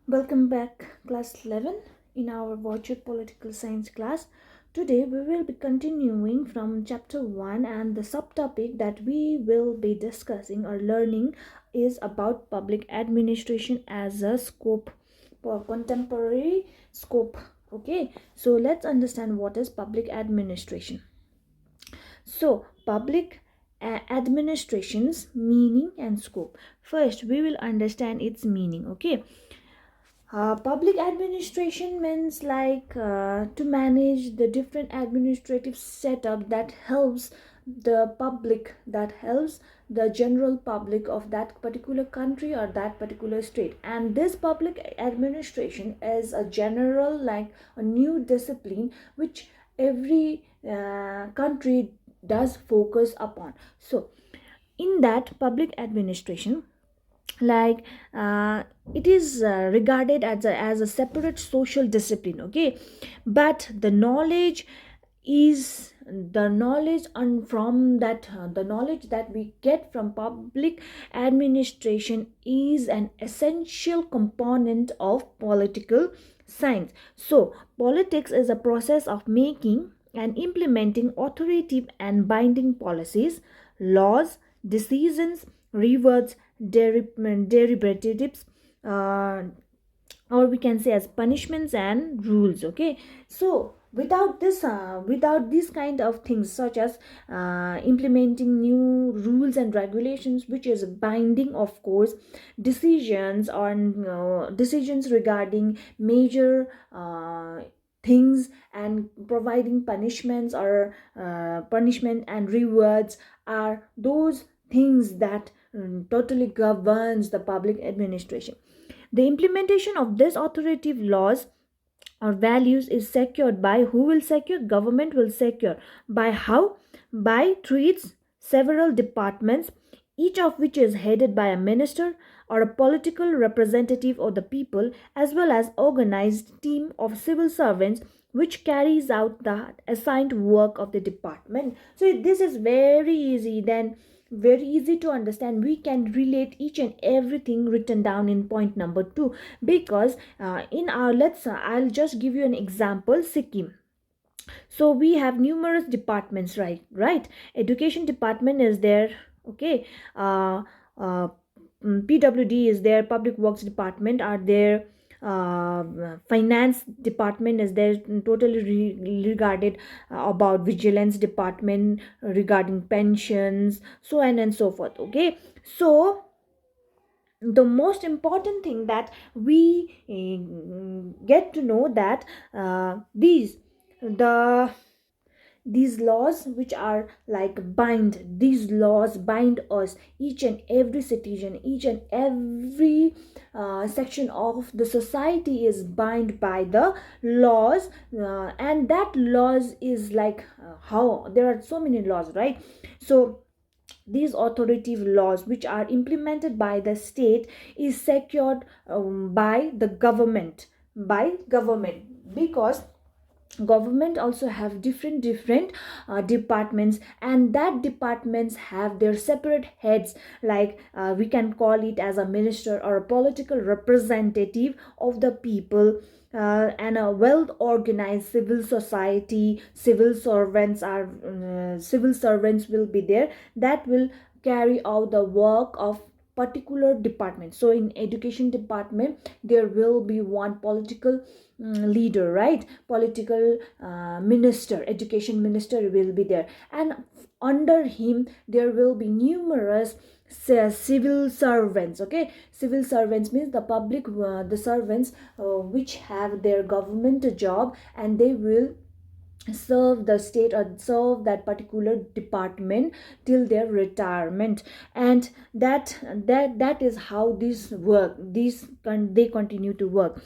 Welcome back, class 11, in our virtual political science class. Today, we will be continuing from chapter 1, and the subtopic that we will be discussing or learning is about public administration as a scope for contemporary scope. Okay, so let's understand what is public administration. So, public administration's meaning and scope. First, we will understand its meaning. Okay, public administration means to manage the different administrative setup that helps the general public of that particular country or that particular state. And this public administration is a general, like a new discipline which every country does focus upon. So in that public administration, like it is regarded as a separate social discipline. Okay, but the knowledge and from that the knowledge that we get from public administration is an essential component of political science. So politics is a process of making and implementing authoritative and binding policies, laws, decisions, rewards, derivatives, uh, or we can say as punishments and rules. Okay, so without these kind of things, such as implementing new rules and regulations which is binding, of course, decisions regarding major things, and providing punishments or punishment and rewards are those things that totally governs the public administration. The implementation of these authoritative laws or values is secured by who will secure? Government will secure. By how? By through its several departments, each of which is headed by a minister or a political representative of the people, as well as organized team of civil servants which carries out the assigned work of the department. So this is very easy to understand. We can relate each and everything written down in point number 2, because in our let's I'll just give you an example. Sikkim. So we have numerous departments, right? Education department is there. Okay, PWD is there, public works department are there, finance department is there, totally regarded about vigilance department regarding pensions, so on and so forth. Okay, so the most important thing that we get to know that the these laws which are like bind these laws bind us, each and every citizen, each and every section of the society is bind by the laws, and that laws is how there are so many laws, right? So these authoritative laws which are implemented by the state is secured by government, because government also have different departments, and that departments have their separate heads, we can call it as a minister or a political representative of the people, and a well organized civil society. Civil servants will be there that will carry out the work of particular department. So in education department there will be one political leader, right? Political minister, education minister will be there, and under him there will be numerous civil servants. Okay, civil servants means the public, the servants which have their government job, and they will serve the state or serve that particular department till their retirement. And that is how this work they continue to work.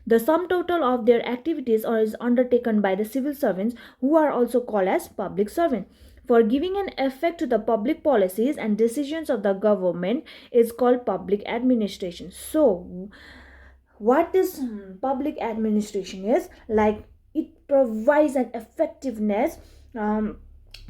The sum total of their activities or is undertaken by the civil servants, who are also called as public servants, for giving an effect to the public policies and decisions of the government, is called public administration. So what this public administration is like, it provides an effectiveness,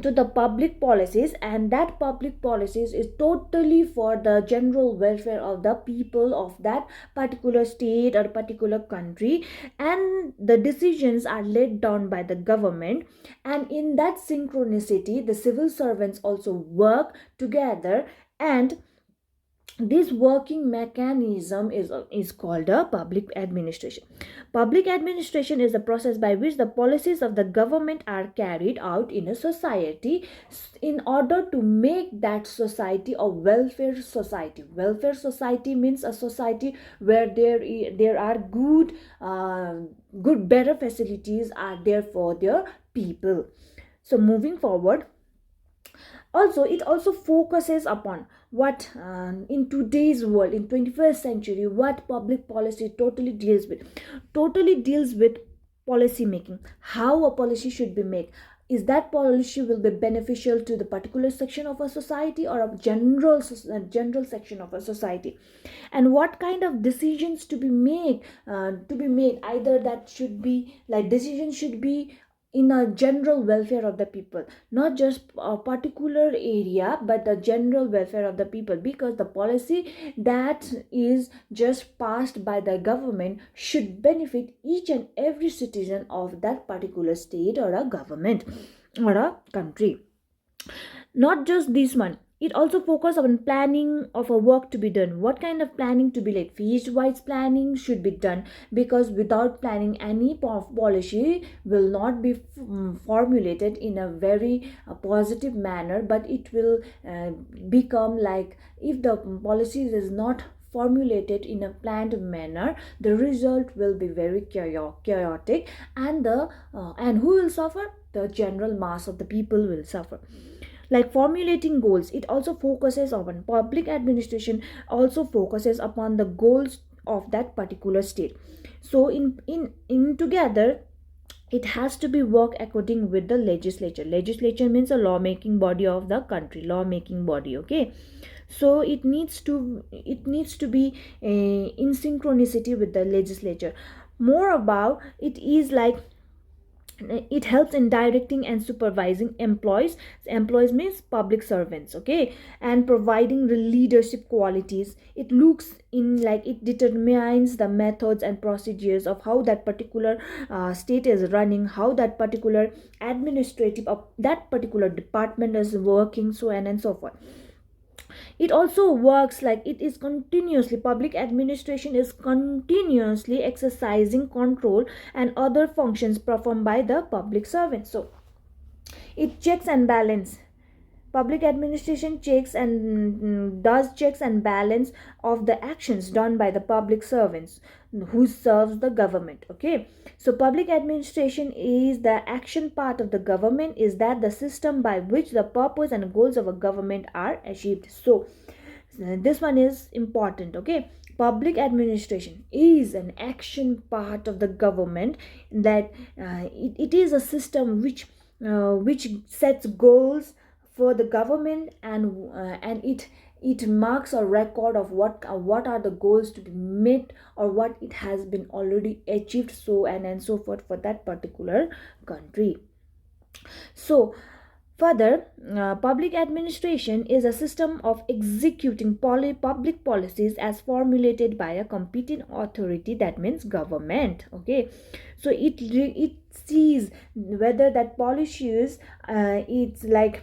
to the public policies, and that public policies is totally for the general welfare of the people of that particular state or particular country, and the decisions are laid down by the government. And in that synchronicity, the civil servants also work together, and this working mechanism is called a public administration. Public administration is the process by which the policies of the government are carried out in a society in order to make that society a welfare society. Welfare society means a society where there are good better facilities are there for their people. So moving forward, also it also focuses upon what in today's world, in 21st century, what public policy totally deals with policy making, how a policy should be made. Is that policy will be beneficial to the particular section of a society or a general section of a society, and what kind of decisions to be made, either that should be like decisions should be in a general welfare of the people, not just a particular area but the general welfare of the people, because the policy that is just passed by the government should benefit each and every citizen of that particular state or a government or a country. Not just this one, it also focus on planning of a work to be done. What kind of planning to be like? Phase wise planning should be done, because without planning, any policy will not be formulated in a very positive manner, but it will become like, if the policy is not formulated in a planned manner, the result will be very chaotic, and and who will suffer? The general mass of the people will suffer. Like formulating goals, it also focuses on public administration, also focuses upon the goals of that particular state. So in together, it has to be work according with the legislature. Legislature means a lawmaking body of the country, lawmaking body. Okay, so it needs to be in synchronicity with the legislature. More about it is like, it helps in directing and supervising employees means public servants. Okay, and providing the leadership qualities. It looks in like, it determines the methods and procedures of how that particular state is running, how that particular administrative of that particular department is working, so on and so forth. It also works like, it is continuously, public administration is continuously exercising control and other functions performed by the public servants. So it checks and balance. Public administration checks and does checks and balance of the actions done by the public servants who serves the government. Okay, so public administration is the action part of the government, is that the system by which the purpose and goals of a government are achieved. So this one is important. Okay, public administration is an action part of the government, that it is a system which sets goals for the government, and it marks a record of what are the goals to be met, or what it has been already achieved, so and so forth for that particular country. So further, public administration is a system of executing public policies as formulated by a competent authority, that means government. Okay, so it sees whether that policies it's like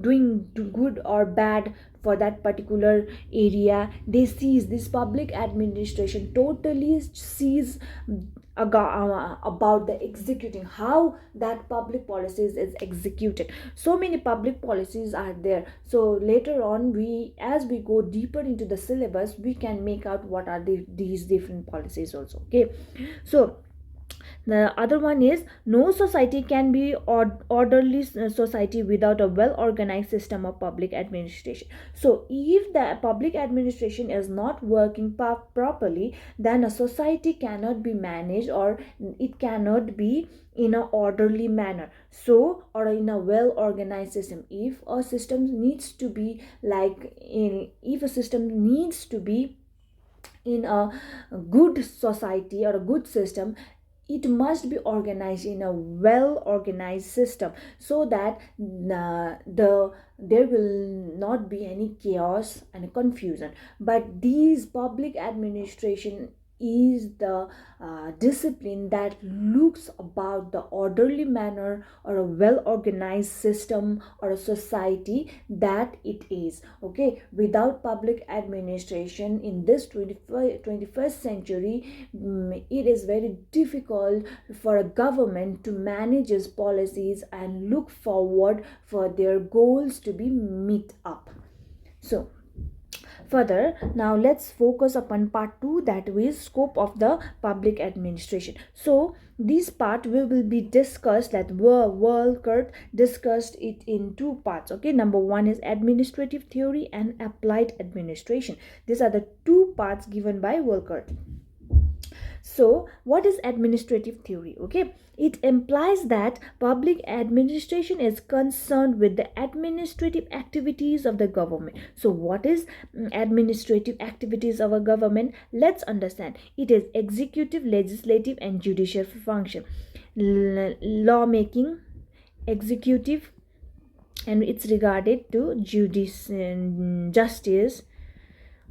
doing good or bad for that particular area. They sees, this public administration totally sees about the executing, how that public policies is executed. So many public policies are there, so later on, as we go deeper into the syllabus, we can make out what are these different policies also. Okay, so the other one is, no society can be orderly society without a well organized system of public administration. So if the public administration is not working properly, then a society cannot be managed, or it cannot be in an orderly manner, so or in a well organized system. If a system needs to be in a good society or a good system, it must be organized in a well organized system, so that there will not be any chaos and confusion. But these public administration is the discipline that looks about the orderly manner or a well organized system or a society that it is. Okay, without public administration in this 21st century, it is very difficult for a government to manage its policies and look forward for their goals to be met up. So further, now let's focus upon part 2, that is scope of the public administration. So this part we will be discussed that Walcott discussed it in two parts. Okay, number one is administrative theory and applied administration. These are the two parts given by Walcott. So, what is administrative theory? Okay, it implies that public administration is concerned with the administrative activities of the government. So, what is administrative activities of a government? Let's understand. It is executive, legislative, and judicial function. Lawmaking, executive, and it's regarded to justice,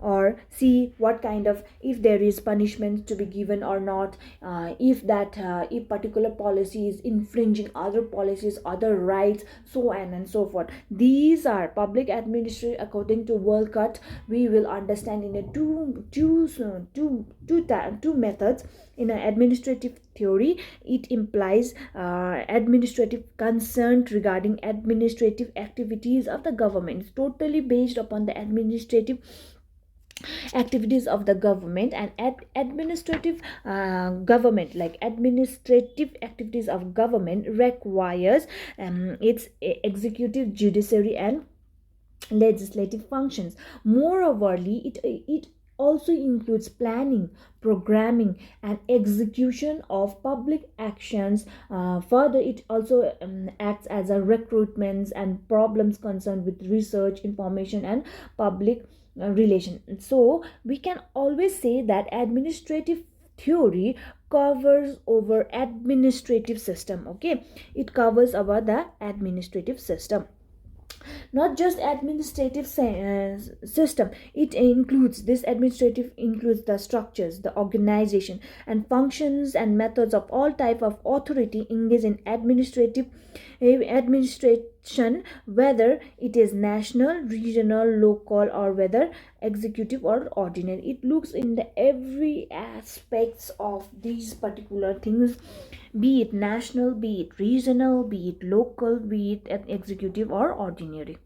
or see what kind of, if there is punishment to be given or not, if particular policy is infringing other policies, other rights, so on and so forth. These are public administration according to Walcott. We will understand in a two methods. In an administrative theory, it implies administrative concern regarding administrative activities of the government. It's totally based upon the administrative activities of the government, and administrative government, like administrative activities of government requires its executive, judiciary, and legislative functions. Moreover, it also includes planning, programming, and execution of public actions. Further, it also acts as a recruitments and problems concerned with research, information, and public relation. So we can always say that administrative theory covers over administrative system. Okay, it covers over the administrative system, not just administrative system. It includes, this administrative includes the structures, the organization, and functions and methods of all type of authority engaged in administration, whether it is national, regional, local, or whether executive or ordinary. It looks in the every aspects of these particular things, be it national, be it regional, be it local, be it executive or ordinary.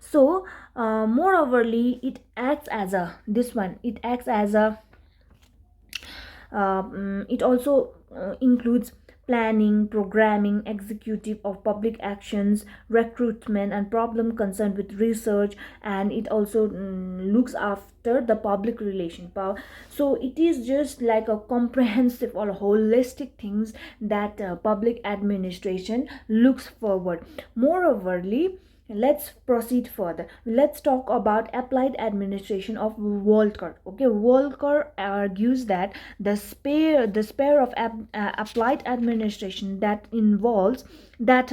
So moreoverly, it acts as a, this one, it acts as a it also includes planning, programming, executive of public actions, recruitment, and problem concerned with research, and it also looks after the public relation power. So it is just like a comprehensive or holistic things that public administration looks forward. Moreoverly, let's proceed further. Let's talk about applied administration of Walcott. Okay, Walcott argues that the sphere of applied administration that involves that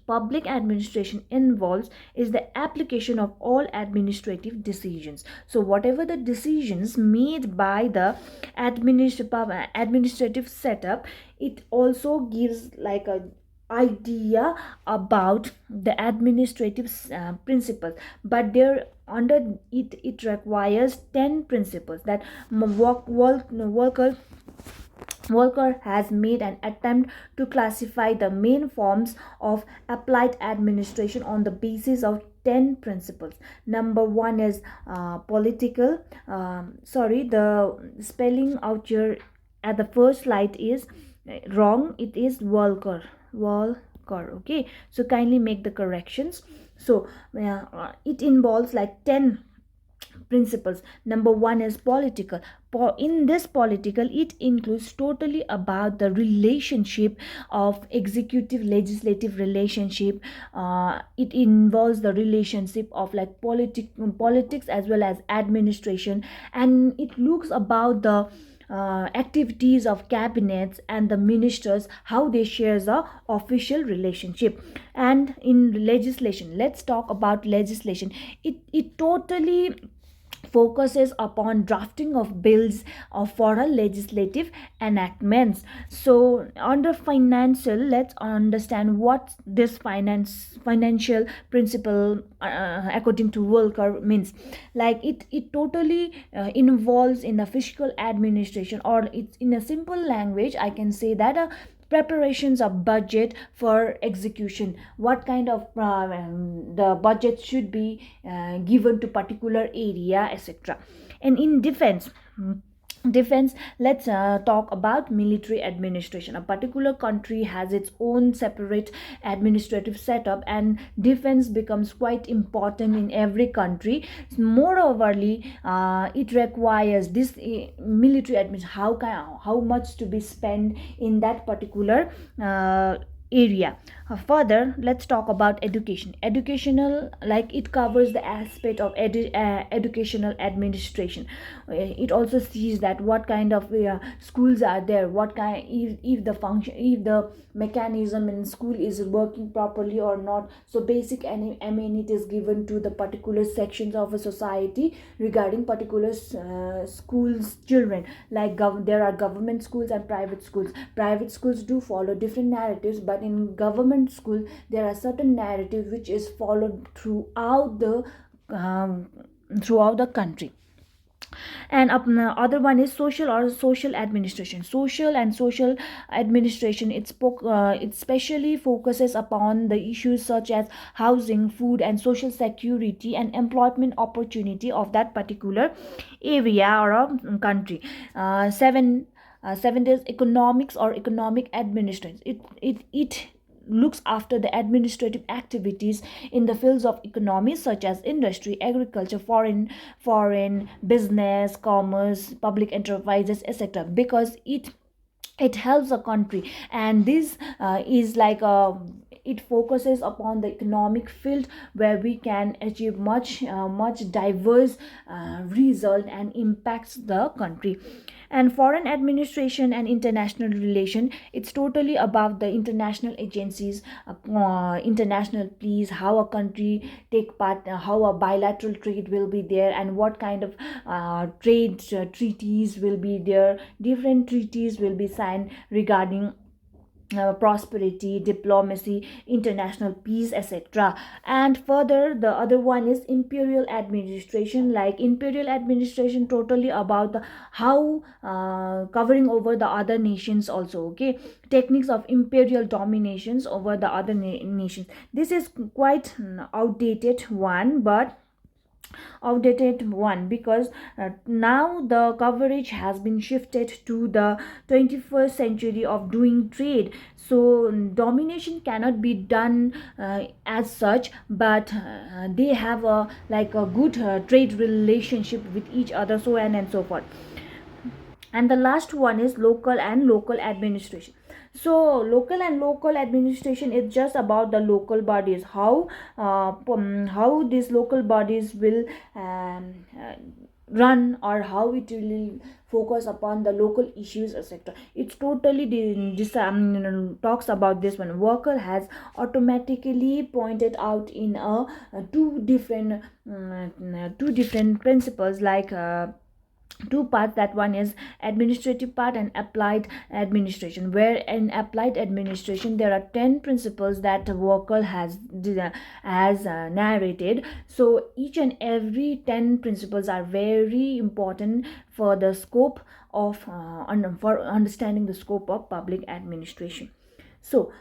public administration involves is the application of all administrative decisions. So whatever the decisions made by the administrative setup, it also gives like a idea about the administrative principles, but there under it requires 10 principles that Walker has made an attempt to classify the main forms of applied administration on the basis of 10 principles. Number one is political. The spelling out here at the first slide is wrong. It is Walker. Okay, so kindly make the corrections. So it involves like 10 principles. Number one is political. In this political, it includes totally about the relationship of executive legislative relationship. It involves the relationship of like politics as well as administration, and it looks about the activities of cabinets and the ministers, how they share the official relationship. And in legislation, let's talk about legislation. It totally focuses upon drafting of bills for a legislative enactments. So under financial, let's understand what this financial principle according to Volcker means. Like it totally involves in the fiscal administration, or it's in a simple language I can say that preparations of budget for execution, what kind of the budget should be given to particular area, etc. And in defense, let's talk about military administration. A particular country has its own separate administrative setup, and defense becomes quite important in every country. Moreoverly, it requires this military administration, how much to be spent in that particular area. Further, let's talk about education. Educational, like it covers the aspect of educational administration. It also sees that what kind of schools are there, what kind, if the function, if the mechanism in school is working properly or not. So basic amenities given to the particular sections of a society regarding particular schools children. Like there are government schools and private schools. Private schools do follow different narratives, but in government school there are certain narrative which is followed um, throughout the country. And other one is social or social administration. Social administration, it specially focuses upon the issues such as housing, food and social security and employment opportunity of that particular area or a country. Seven is economics or economic administration. It looks after the administrative activities in the fields of economy such as industry, agriculture, foreign business, commerce, public enterprises, etc. Because it helps a country, and this is like a, it focuses upon the economic field where we can achieve much diverse result and impacts the country. And foreign administration and international relation, it's totally about the international agencies, international pleas, how a country take part, how a bilateral trade will be there, and what kind of trade treaties will be there. Different treaties will be signed regarding prosperity, diplomacy, international peace, etc. And further, the other one is imperial administration. Like imperial administration totally about the how covering over the other nations also. Okay, techniques of imperial dominations over the other nations. This is quite outdated one, but outdated one because now the coverage has been shifted to the 21st century of doing trade. So domination cannot be done as such, but they have a like a good trade relationship with each other, so on and so forth. And the last one is local and local administration. So local administration is just about the local bodies, how these local bodies will run, or how it will focus upon the local issues, etc. It's totally talks about this one. Worker has automatically pointed out in two different principles, like two parts. That one is administrative part and applied administration, where in applied administration there are 10 principles that the worker has narrated. So each and every 10 principles are very important for the scope of for understanding the scope of public administration. So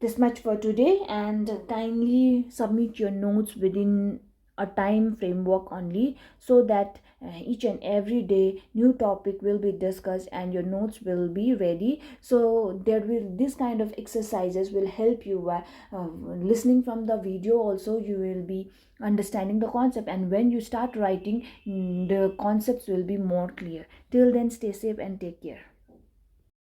this much for today, and kindly submit your notes within a time framework only, so that each and every day new topic will be discussed and your notes will be ready. So there will, this kind of exercises will help you listening from the video also, you will be understanding the concept, and when you start writing, the concepts will be more clear. Till then, stay safe and take care.